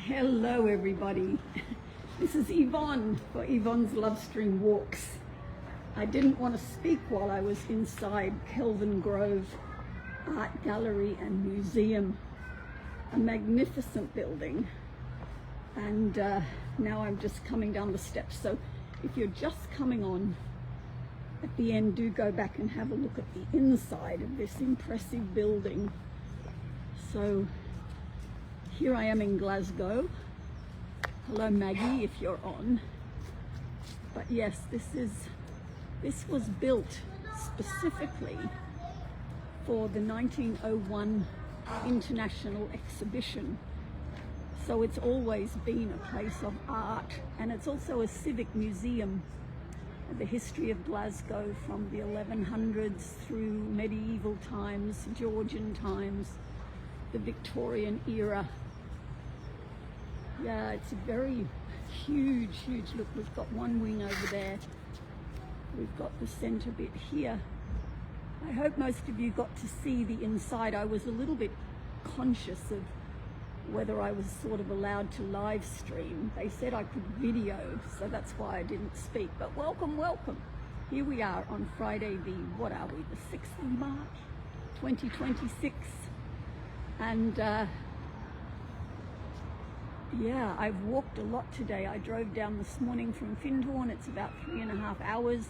Hello everybody, this is Yvonne for Yvonne's Love Stream Walks. I didn't want to speak while I was inside Kelvingrove Art Gallery and Museum, a magnificent building, and now I'm just coming down the steps. So if you're just coming on, at the end do go back and have a look at the inside of this impressive building. So here I am in Glasgow. Hello Maggie, if you're on. But yes, this was built specifically for the 1901 International Exhibition. So it's always been a place of art, and it's also a civic museum. The history of Glasgow from the 1100s through medieval times, Georgian times, the Victorian era. Yeah, it's a very huge look. We've got one wing over there. We've got the center bit here. I hope most of you got to see the inside. I was a little bit conscious of whether I was sort of allowed to live stream. They said I could video, so that's why I didn't speak. But welcome. Here we are on Friday, the 6th of March, 2026. And yeah, I've walked a lot today. I drove down this morning from Findhorn. It's about 3.5 hours.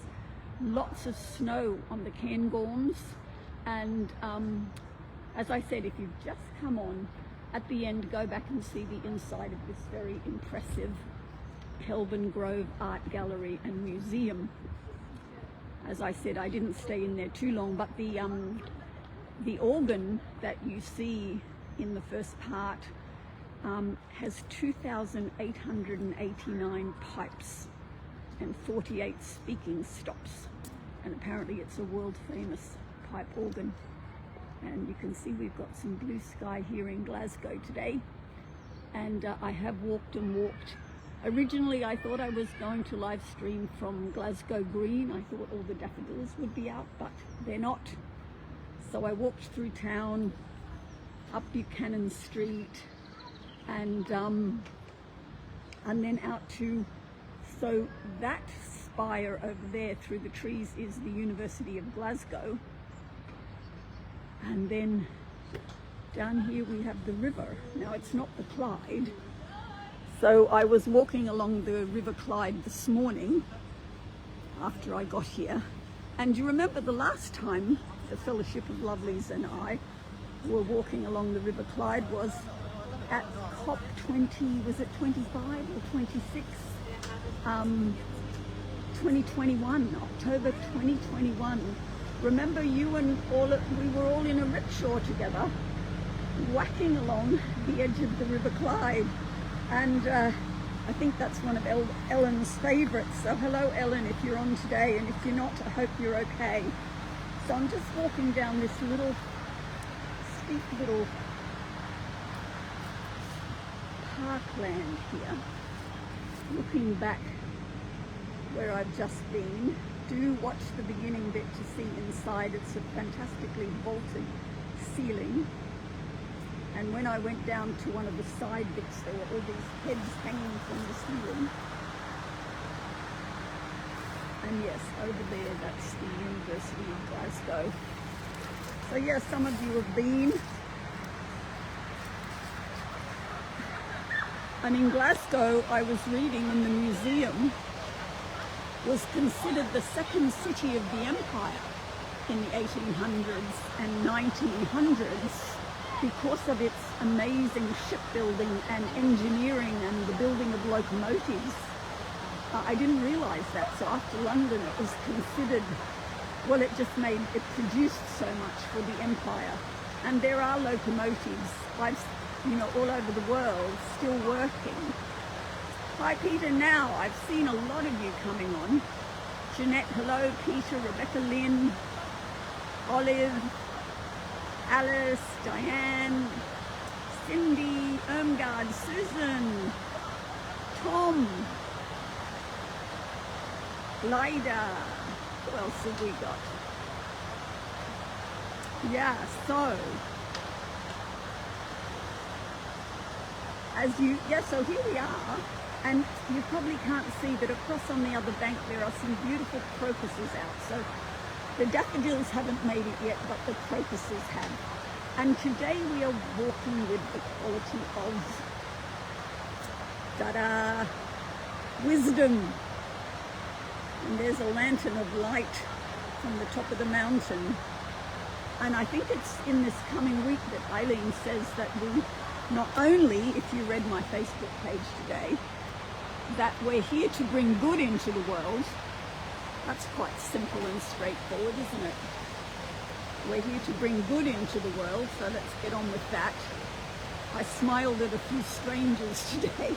Lots of snow on the Cairngorms. And as I said, if you've just come on, at the end, go back and see the inside of this very impressive Kelvingrove Art Gallery and Museum. As I said, I didn't stay in there too long, but the organ that you see in the first part has 2,889 pipes and 48 speaking stops, and apparently it's a world famous pipe organ. And you can see we've got some blue sky here in Glasgow today, and I have walked. Originally I thought I was going to live stream from Glasgow Green. I thought all the daffodils would be out, but they're not. So I walked through town, up Buchanan Street, and then out to, so that spire over there through the trees is the University of Glasgow. And then down here we have the river. Now it's not the Clyde. So I was walking along the River Clyde this morning after I got here. And you remember the last time the Fellowship of Lovelies and I were walking along the River Clyde was at COP 20, was it 25 or 26? 2021, October 2021. Remember you and we were all in a rickshaw together, whacking along the edge of the River Clyde. And I think that's one of Ellen's favorites. So hello Ellen, if you're on today, and if you're not, I hope you're okay. So I'm just walking down this little steep little parkland here, looking back where I've just been. Do watch the beginning bit to see inside. It's a fantastically vaulted ceiling. And when I went down to one of the side bits, there were all these heads hanging from the ceiling. And yes, over there, that's the University of Glasgow. So yes, some of you have been. And in Glasgow, I was reading in the museum, was considered the second city of the empire in the 1800s and 1900s because of its amazing shipbuilding and engineering and the building of locomotives. I didn't realize that. So after London, it was considered, well, it produced so much for the empire. And there are locomotives, all over the world, still working. Hi Peter, now I've seen a lot of you coming on. Jeanette, hello. Peter, Rebecca Lynn, Olive, Alice, Diane, Cindy, Irmgard, Susan, Tom, Lyda. Who else have we got? Yeah, so so here we are, and you probably can't see, but across on the other bank there are some beautiful crocuses out. So the daffodils haven't made it yet, but the crocuses have. And today we are walking with the quality of, ta-da, wisdom. And there's a lantern of light from the top of the mountain. And I think it's in this coming week that Eileen says that we not only, if you read my Facebook page today, that we're here to bring good into the world. That's quite simple and straightforward, isn't it? We're here to bring good into the world, so let's get on with that. I smiled at a few strangers today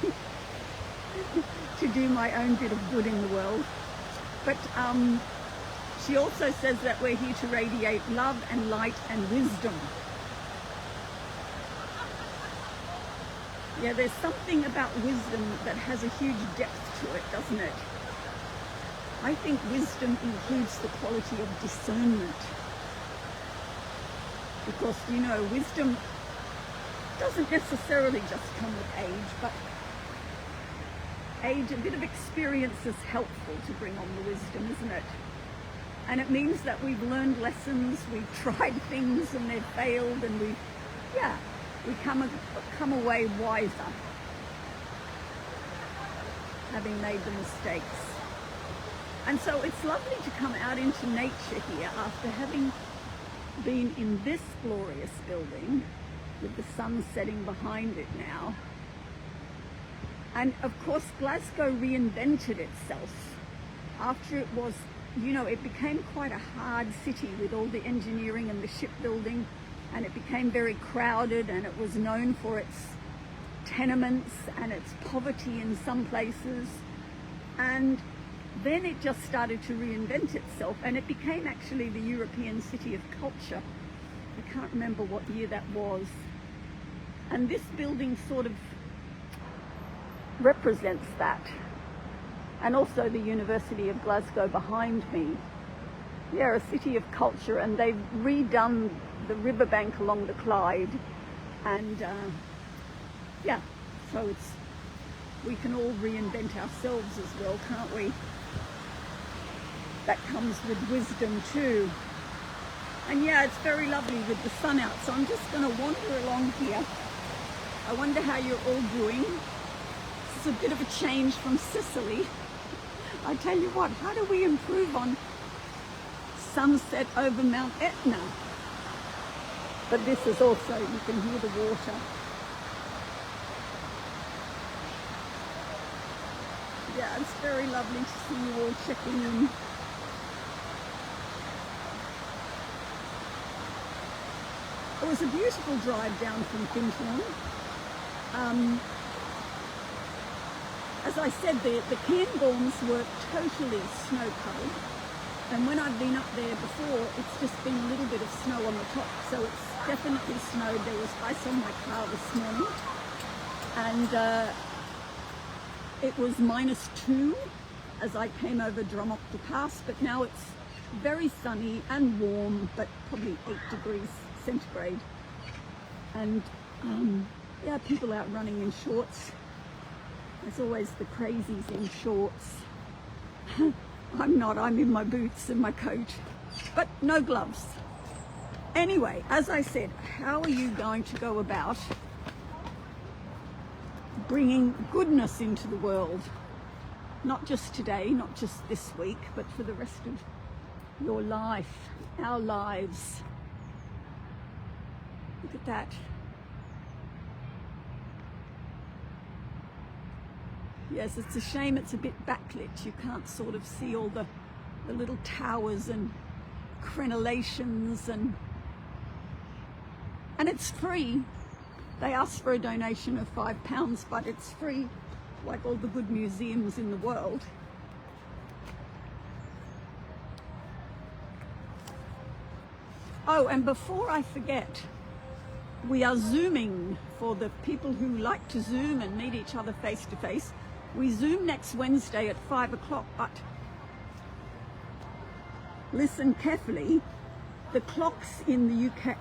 to do my own bit of good in the world. But she also says that we're here to radiate love and light and wisdom. Yeah, there's something about wisdom that has a huge depth to it, doesn't it? I think wisdom includes the quality of discernment. Because, you know, wisdom doesn't necessarily just come with age, but age, a bit of experience is helpful to bring on the wisdom, isn't it? And it means that we've learned lessons, we've tried things and they've failed, and we come away wiser, having made the mistakes. And so it's lovely to come out into nature here after having been in this glorious building with the sun setting behind it now. And of course, Glasgow reinvented itself after it was, you know, it became quite a hard city with all the engineering and the shipbuilding, and it became very crowded, and it was known for its tenements and its poverty in some places. And then it just started to reinvent itself, and it became actually the European City of Culture. I can't remember what year that was. And this building sort of represents that. And also the University of Glasgow behind me. Yeah, a city of culture, and they've redone the riverbank along the Clyde. And yeah, so we can all reinvent ourselves as well, can't we? That comes with wisdom too. And yeah, it's very lovely with the sun out, so I'm just going to wander along here. I wonder how you're all doing. This is a bit of a change from Sicily. I tell you what, how do we improve on sunset over Mount Etna? But this is also, you can hear the water. Yeah, it's very lovely to see you all checking in. It was a beautiful drive down from Fintlawn. As I said, the Cairngorms were totally snow-covered, and when I've been up there before, it's just been a little bit of snow on the top, so it's definitely snowed. There was ice on my car this morning, and it was -2 as I came over Drummochta Pass, but now it's very sunny and warm, but probably 8 degrees centigrade. And yeah, people out running in shorts. There's always the crazies in shorts. I'm not, I'm in my boots and my coat, but no gloves. Anyway, as I said, how are you going to go about bringing goodness into the world? Not just today, not just this week, but for the rest of your life, our lives. Look at that. Yes, it's a shame it's a bit backlit. You can't sort of see all the little towers and crenellations, and it's free. They ask for a donation of £5, but it's free, like all the good museums in the world. Oh, and before I forget, we are Zooming for the people who like to Zoom and meet each other face to face. We Zoom next Wednesday at 5 o'clock, but listen carefully. The clocks in the UK,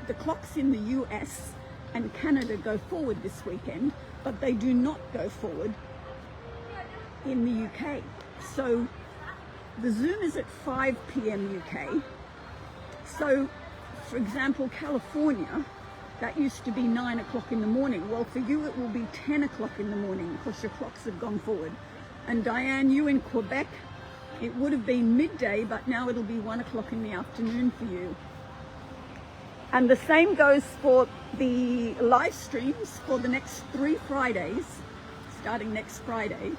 the clocks in the US and Canada go forward this weekend, but they do not go forward in the UK. So the Zoom is at 5 p.m. UK. So, for example, California, that used to be 9 o'clock in the morning. Well, for you it will be 10 o'clock in the morning because your clocks have gone forward. And Diane, you in Quebec, it would have been midday, but now it'll be 1 o'clock in the afternoon for you. And the same goes for the live streams for the next 3 Fridays, starting next Friday.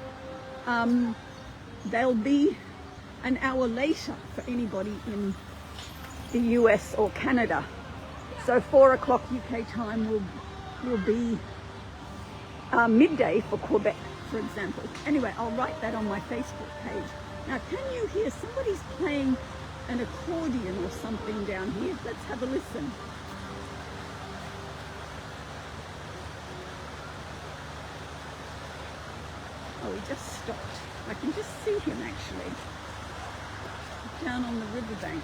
They'll be an hour later for anybody in the US or Canada. So 4 o'clock UK time will be midday for Quebec, for example. Anyway, I'll write that on my Facebook page. Now, can you hear somebody's playing an accordion or something down here? Let's have a listen. Oh, he just stopped. I can just see him actually, down on the riverbank.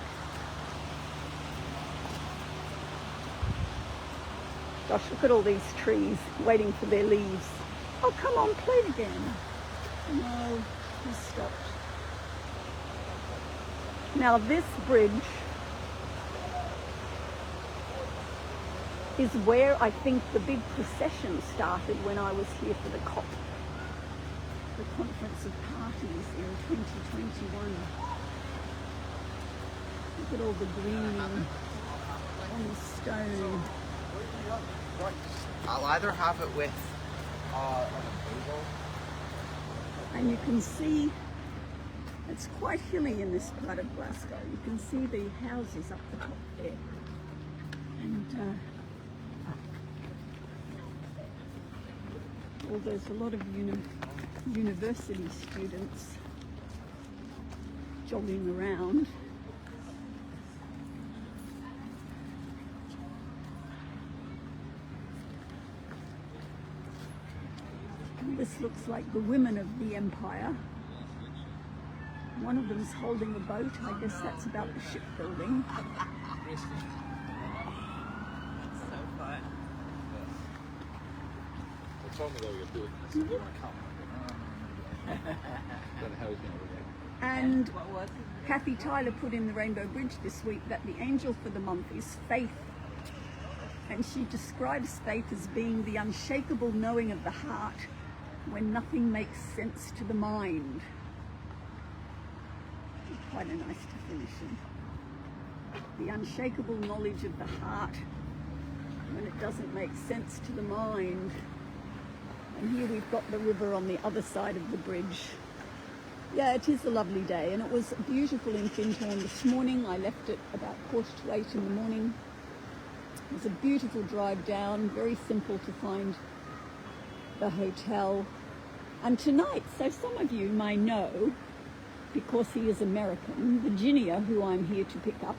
Gosh, look at all these trees waiting for their leaves. Oh, come on, play it again. No, he stopped. Now this bridge is where I think the big procession started when I was here for the COP, the Conference of Parties in 2021. Look at all the green on the stone. I'll either have it with and you can see it's quite hilly in this part of Glasgow. You can see the houses up the top there. And well, there's a lot of university students jogging around. This looks like the women of the empire. One of them's holding a boat. I guess that's about the shipbuilding. So fun. They told me they were going to do it. I said, I can't. Don't know how he's going to react. And Kathy Tyler put in the Rainbow Bridge this week that the angel for the month is faith. And she describes faith as being the unshakable knowing of the heart when nothing makes sense to the mind. Quite a nice definition. The unshakable knowledge of the heart when it doesn't make sense to the mind. And here we've got the river on the other side of the bridge. Yeah, it is a lovely day, and it was beautiful in Findhorn this morning. I left it about 7:45 in the morning. It was a beautiful drive down, very simple to find the hotel. And tonight, so some of you may know, because he is American, Virginia, who I'm here to pick up,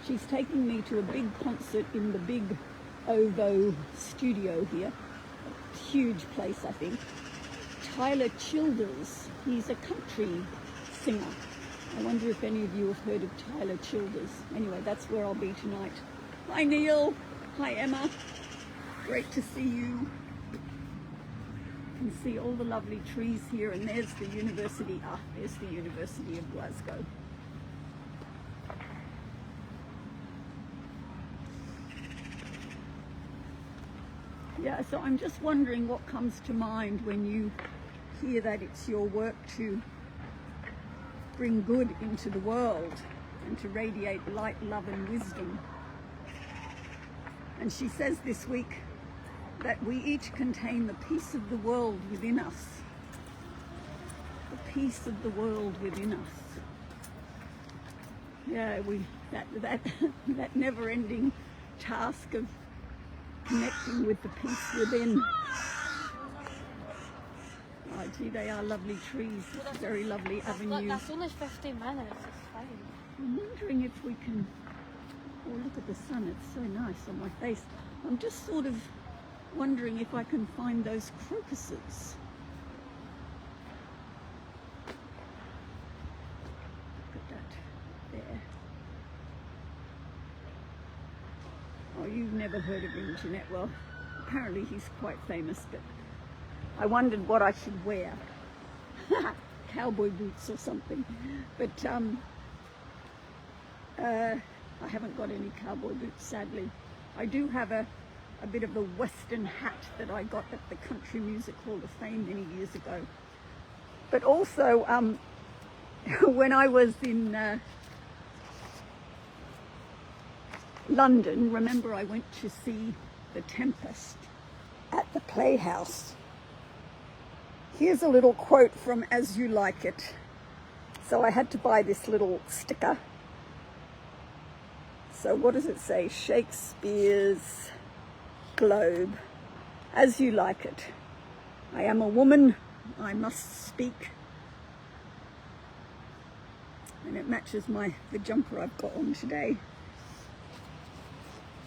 she's taking me to a big concert in the big OVO studio here. A huge place, I think. Tyler Childers, he's a country singer. I wonder if any of you have heard of Tyler Childers. Anyway, that's where I'll be tonight. Hi Neil, hi Emma, great to see you. You can see all the lovely trees here, and there's the university. There's the University of Glasgow. Yeah, so I'm just wondering what comes to mind when you hear that it's your work to bring good into the world and to radiate light, love and wisdom. And she says this week that we each contain the peace of the world within us. The peace of the world within us. Yeah, that never-ending task of connecting with the peace within. Oh gee, they are lovely trees. Very lovely avenue. That's only 15 minutes, it's fine. I'm wondering if we can, oh look at the sun, it's so nice on my face. I'm just sort of wondering if I can find those crocuses. Look at that, there. Oh, you've never heard of internet. Well, apparently he's quite famous, but I wondered what I should wear. Cowboy boots or something. But I haven't got any cowboy boots, sadly. I do have a bit of a Western hat that I got at the Country Music Hall of Fame many years ago. But also, when I was in London, remember I went to see The Tempest at the Playhouse. Here's a little quote from As You Like It. So I had to buy this little sticker. So what does it say? Shakespeare's Globe. As you like it. I am a woman. I must speak. And it matches the jumper I've got on today.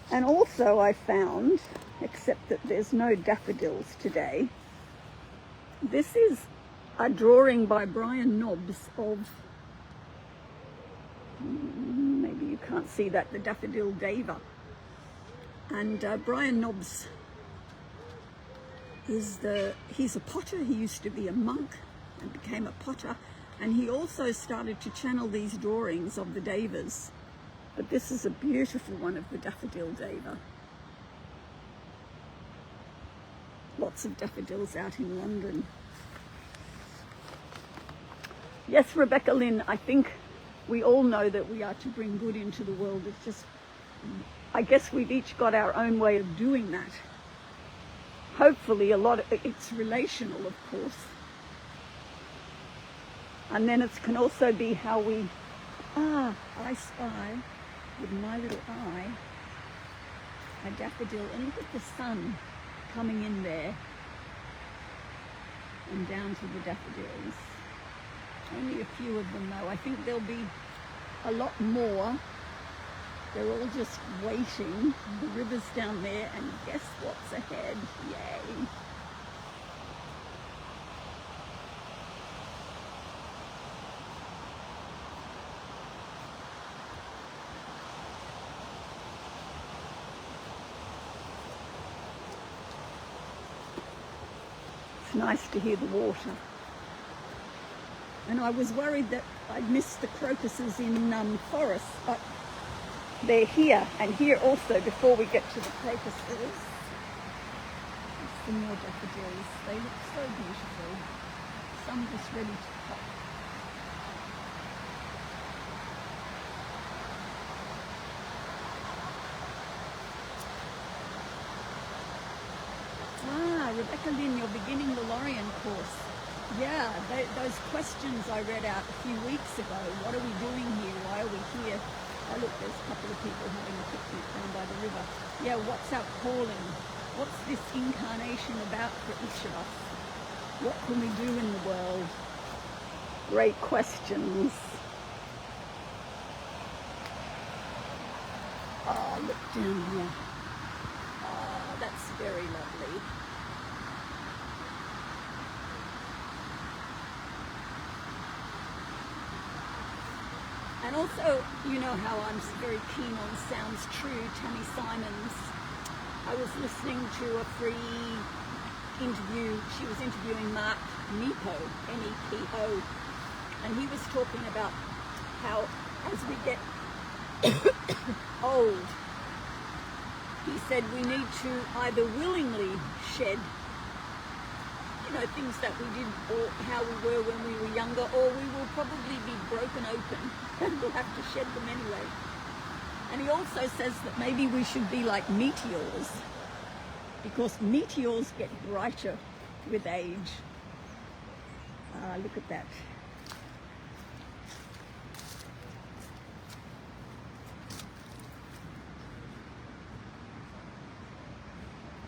And also I found, except that there's no daffodils today, this is a drawing by Brian Nobbs of, maybe you can't see that, the Daffodil Dava. And Brian Nobbs he's a potter. He used to be a monk and became a potter. And he also started to channel these drawings of the Davas. But this is a beautiful one of the Daffodil Dava. Lots of daffodils out in London. Yes, Rebecca Lynn, I think we all know that we are to bring good into the world. It's just, I guess we've each got our own way of doing that. Hopefully it's relational, of course. And then it can also be how we, I spy with my little eye a daffodil, and look at the sun coming in there and down to the daffodils. Only a few of them though. I think there'll be a lot more. They're all just waiting. The river's down there, and guess what's ahead? Yay! It's nice to hear the water. And I was worried that I'd missed the crocuses in Forest, but they're here, and here also before we get to the crocuses. Some more daffodils. They look so beautiful. Some just ready to pop. Rebecca Lynn, you're beginning the Lorien course. Yeah, those questions I read out a few weeks ago. What are we doing here? Why are we here? Oh look, there's a couple of people having a picnic down by the river. Yeah, what's our calling? What's this incarnation about for each of us? What can we do in the world? Great questions. Oh, look down here. Oh, that's very lovely. And also, you know how I'm very keen on Sounds True, Tammy Simons. I was listening to a free interview. She was interviewing Mark Nepo, N-E-P-O. And he was talking about how as we get old, he said we need to either willingly shed, you know, things that we did or how we were when we were younger, or we will probably be broken open and we'll have to shed them anyway. And he also says that maybe we should be like meteors, because meteors get brighter with age. Look at that.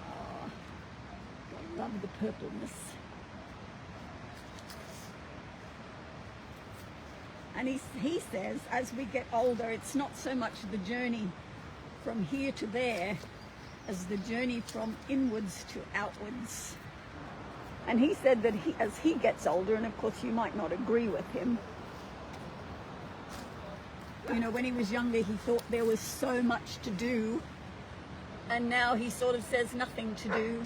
Oh, I love the purpleness. And he says, as we get older, it's not so much the journey from here to there as the journey from inwards to outwards. And he said that as he gets older, and of course you might not agree with him, you know, when he was younger, he thought there was so much to do and now he sort of says nothing to do.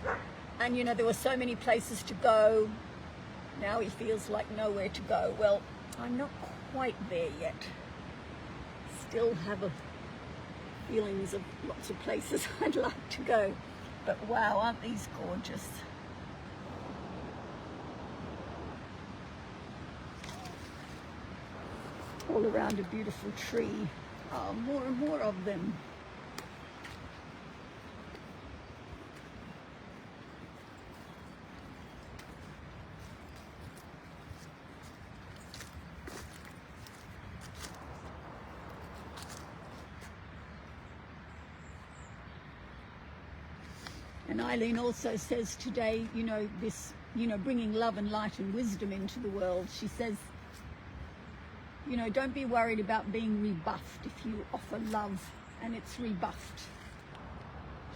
And you know, there were so many places to go. Now he feels like nowhere to go. Well, I'm not quite there yet. Still have feelings of lots of places I'd like to go. But wow, aren't these gorgeous? All around a beautiful tree. Oh, more and more of them. And Eileen also says today, you know, this, you know, bringing love and light and wisdom into the world. She says, you know, don't be worried about being rebuffed if you offer love and it's rebuffed.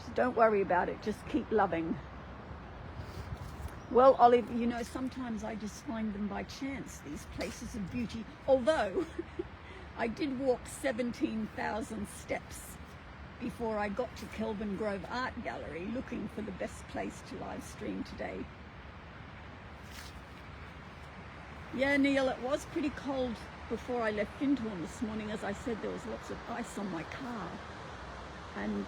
So don't worry about it, just keep loving. Well, Olive, you know, sometimes I just find them by chance, these places of beauty. Although I did walk 17,000 steps before I got to Kelvingrove Art Gallery looking for the best place to live stream today. Yeah, Neil, it was pretty cold before I left Findhorn this morning. As I said, there was lots of ice on my car. And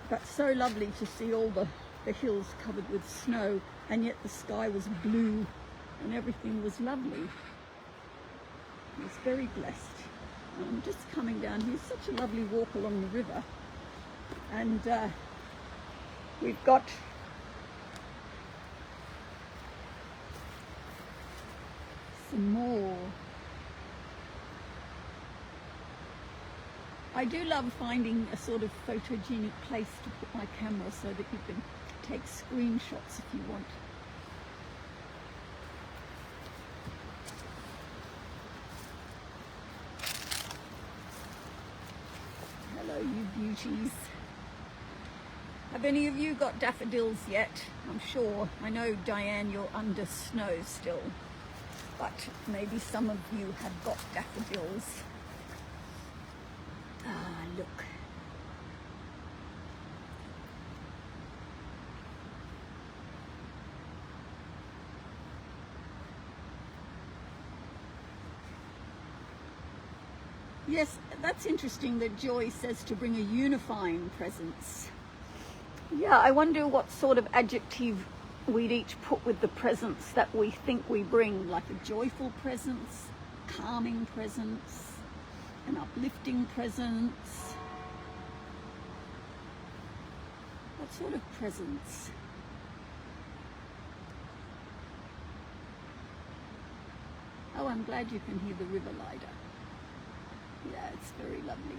but so lovely to see all the hills covered with snow, and yet the sky was blue and everything was lovely. I was very blessed. I'm just coming down here, such a lovely walk along the river, and we've got some more. I do love finding a sort of photogenic place to put my camera so that you can take screenshots if you want. Hello, you beauties. Have any of you got daffodils yet? I'm sure. I know, Diane, you're under snow still, but maybe some of you have got daffodils. Ah, look. Yes, that's interesting that Joy says to bring a unifying presence. Yeah, I wonder what sort of adjective we'd each put with the presence that we think we bring, like a joyful presence, calming presence, an uplifting presence. What sort of presence? Oh, I'm glad you can hear the river, Lida. Yeah, it's very lovely.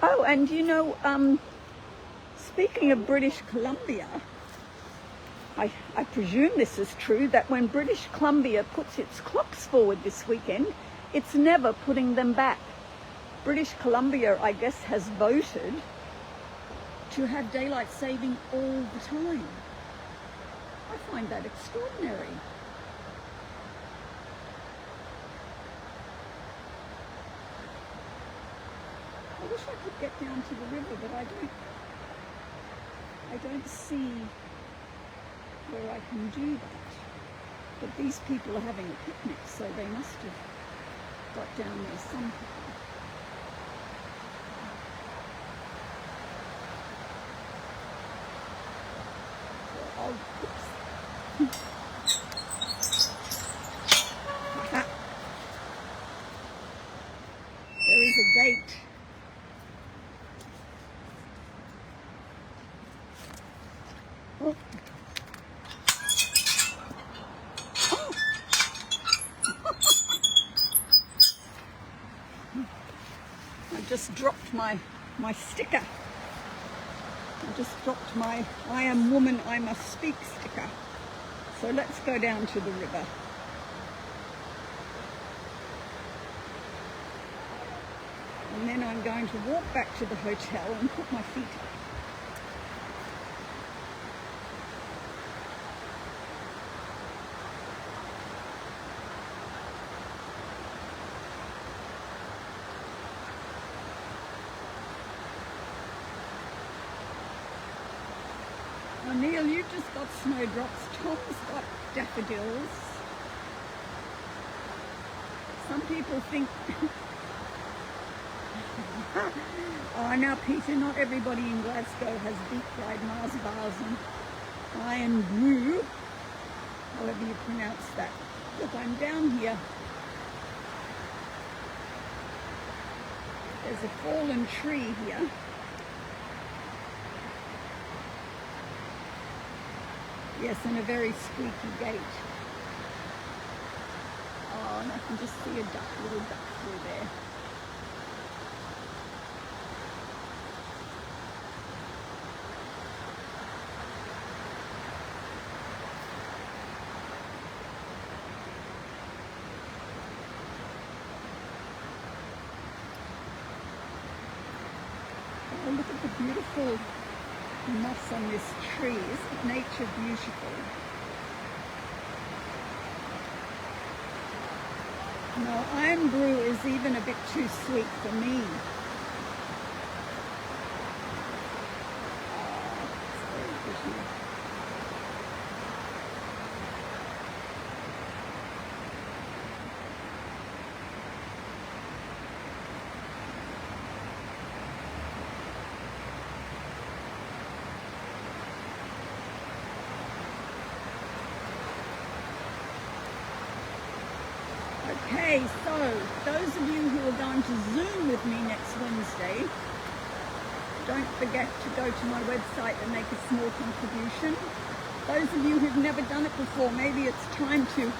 Oh, and you know, speaking of British Columbia, I presume this is true, that when British Columbia puts its clocks forward this weekend, it's never putting them back. British Columbia, I guess, has voted to have daylight saving all the time. I find that extraordinary. I wish I could get down to the river, but I don't see where I can do that. But these people are having a picnic, so they must have got down there somehow. So oops. There is a gate. Oh. Oh. I just dropped my sticker. I just dropped my "I am woman, I must speak" sticker. So let's go down to the river. And then I'm going to walk back to the hotel and put my feet up. Neil, you've just got snowdrops. Tom's got daffodils. Some people think... Oh, now Peter, not everybody in Glasgow has deep-fried Mars bars and iron brew, however you pronounce that. Look, I'm down here. There's a fallen tree here. Yes, and a very squeaky gate. Oh, and I can just see a duck, little duck through there. Oh, look at the beautiful moss on this tree. Isn't nature beautiful? No, iron brew is even a bit too sweet for me. Oh, it's very pretty. Okay, so those of you who are going to Zoom with me next Wednesday, don't forget to go to my website and make a small contribution. Those of you who've never done it before, maybe it's time to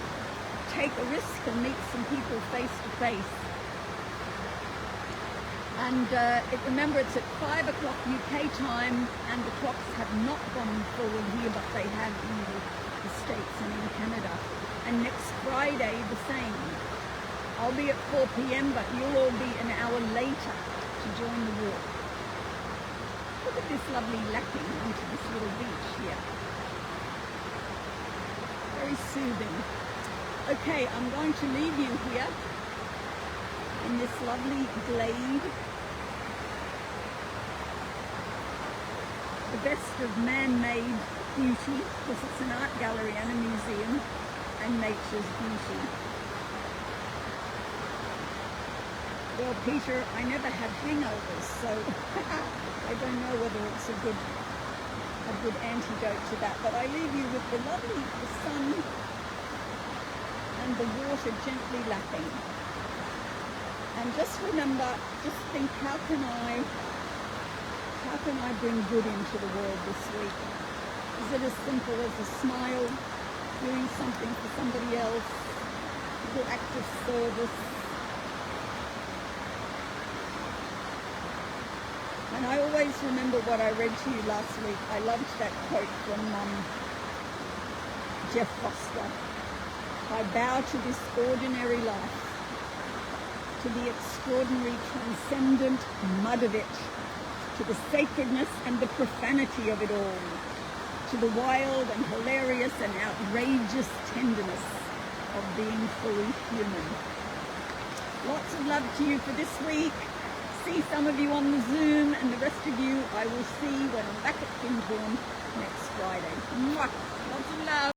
take a risk and meet some people face to face. And remember, it's at 5 o'clock UK time, and the clocks have not gone forward here, but they have in the States and in Canada. And next Friday, the same. I'll be at 4 p.m, but you'll all be an hour later to join the walk. Look at this lovely lapping onto this little beach here. Very soothing. Okay, I'm going to leave you here in this lovely glade. The best of man-made beauty, because it's an art gallery and a museum, and nature's beauty. Well, Peter, I never had hangovers, so I don't know whether it's a good antidote to that. But I leave you with the sun and the water gently lapping. And just remember, just think, how can I bring good into the world this week? Is it as simple as a smile, doing something for somebody else, a good act of service? And I always remember what I read to you last week. I loved that quote from Jeff Foster. I bow to this ordinary life, to the extraordinary transcendent mud of it, to the sacredness and the profanity of it all, to the wild and hilarious and outrageous tenderness of being fully human. Lots of love to you for this week. See some of you on the Zoom, and the rest of you I will see when I'm back at Kinghorn next Friday. Mwah! Lots of love.